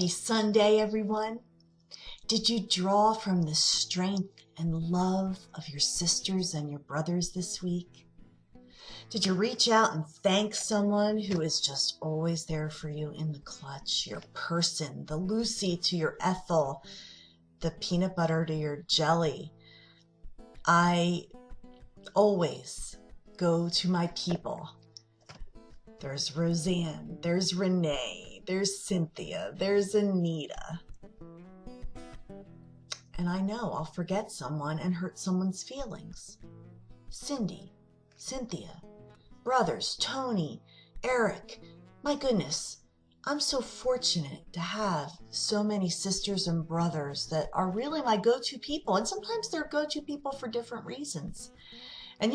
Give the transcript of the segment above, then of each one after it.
Happy Sunday, everyone. Did you draw from the strength and love of your sisters and your brothers this week? Did you reach out and thank someone who is just always there for you in the clutch? Your person, the Lucy to your Ethel, the peanut butter to your jelly. I always go to my people. There's Roseanne, there's Renee, there's Cynthia, there's Anita. And I know I'll forget someone and hurt someone's feelings. Cindy, Cynthia, brothers, Tony, Eric. My goodness, I'm so fortunate to have so many sisters and brothers that are really my go-to people. And sometimes they're go-to people for different reasons. And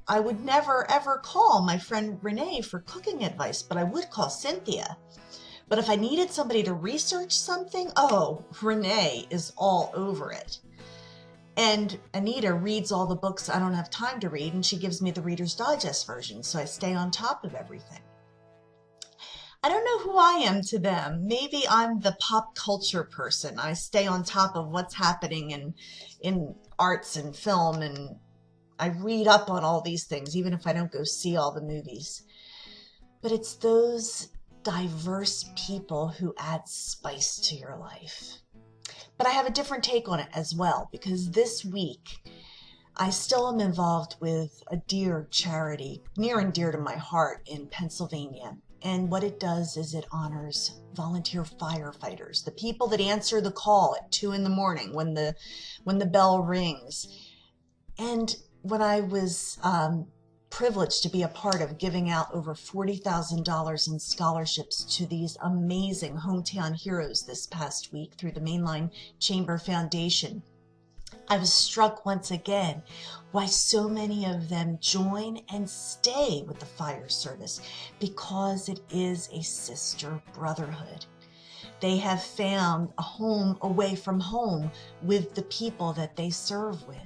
I would never ever call my friend Renee for cooking advice, but I would call Cynthia. But if I needed somebody to research something, Renee is all over it. And Anita reads all the books I don't have time to read, and she gives me the Reader's Digest version, so I stay on top of everything. I don't know who I am to them. Maybe I'm the pop culture person. I stay on top of what's happening in arts and film, and I read up on all these things, even if I don't go see all the movies. But it's those diverse people who add spice to your life. But I have a different take on it as well, because this week I still am involved with a dear charity near and dear to my heart in Pennsylvania. And what it does is it honors volunteer firefighters, the people that answer the call at 2 a.m. when the bell rings. And when I was privileged to be a part of giving out over $40,000 in scholarships to these amazing hometown heroes this past week through the Mainline Chamber Foundation, I was struck once again why so many of them join and stay with the fire service, because it is a sister brotherhood. They have found a home away from home with the people that they serve with.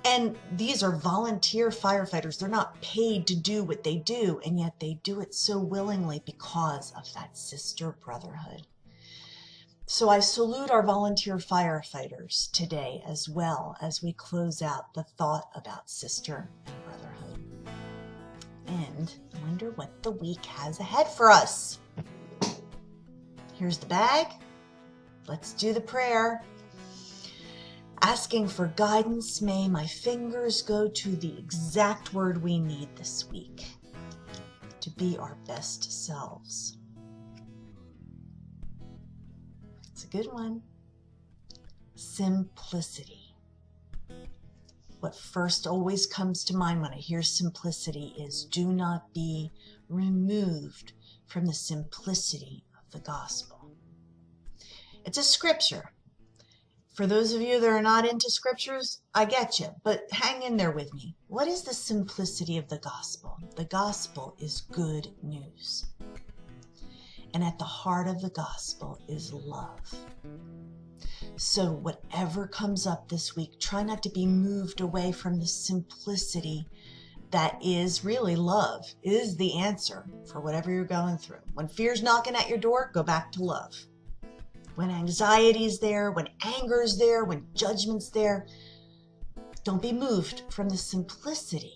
And these are volunteer firefighters. They're not paid to do what they do, and yet they do it so willingly because of that sister brotherhood. So I salute our volunteer firefighters today, as well as we close out the thought about sister and brotherhood. And I wonder what the week has ahead for us. Here's the bag. Let's do the prayer. Asking for guidance, may my fingers go to the exact word we need this week to be our best selves. It's a good one. Simplicity. What first always comes to mind when I hear simplicity is do not be removed from the simplicity of the gospel. It's a scripture. For those of you that are not into scriptures, I get you, but hang in there with me. What is the simplicity of the gospel? The gospel is good news. And at the heart of the gospel is love. So whatever comes up this week, try not to be moved away from the simplicity that is really love, is the answer for whatever you're going through. When fear's knocking at your door, go back to love. When anxiety's there, when anger's there, when judgment's there, don't be moved from the simplicity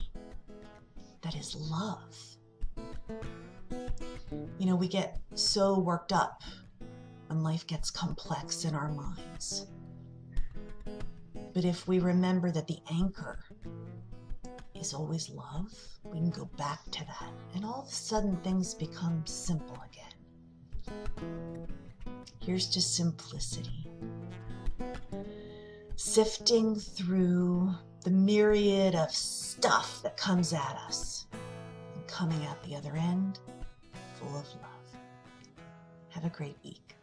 that is love. You know, we get so worked up when life gets complex in our minds. But if we remember that the anchor is always love, we can go back to that. And all of a sudden things become simple again. Here's to simplicity. Sifting through the myriad of stuff that comes at us and coming out the other end full of love. Have a great week.